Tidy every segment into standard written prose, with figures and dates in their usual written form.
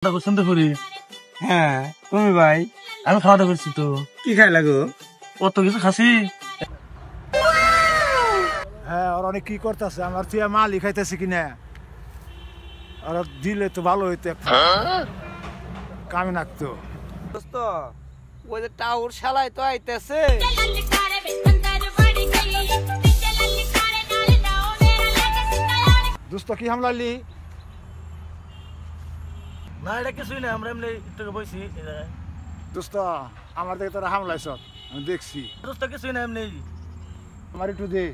শুনতে পারি। হ্যাঁ তুমি ভাই আমি খাওয়া দাওয়া করছি তো। কি খাই লাগো? কত কিছু খাসি। হ্যাঁ ওর অনেক কি করতেছে আমার তুই মালই খাইতেছে কিনা আর দিলে তো ভালো হইতো কামে নাকতো দোস্ত ওই যে টাউর শালাই তো আইতেছে। দোস্ত কি হামলালি? না এটা কিছুই না, আমরা এমনি একটু বসি এই জায়গায়। দোস্ত আমার দিকে তোরা হামলাইছ আমি দেখছি। দোস্ত কিছুই না, এমনি। আমার একটু দে।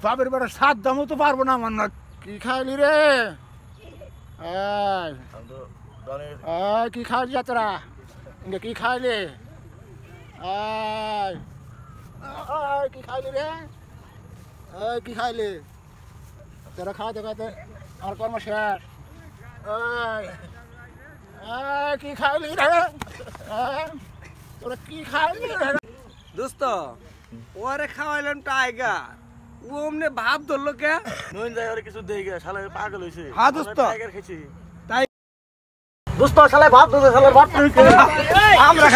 বাবের বেড়া সাত দামও তো পারবো না আমার না। কি খাইলি রে? কি খাইলি যাত্রা? ইঙ্গে কি খাইলি? কি খাইলি রে? কি খাইলি? তোরা খাওয়াতে খাওয়াতে আমার কর্ম শেষ। কি খাইলি রে? তোরা কি খাইলি রে? দোস্ত ওরে খাওয়াইলাম টাইগার, ও অমনে ভাব ধরলো কে? নইন যায় আর কিছু দেই গে, শালা পাগল হইছে। হ্যাঁ দোস্ত। টাইগার খাইছি। তাই দোস্ত শালা ভাত দে, শালা ভাত তুই কে? আমরা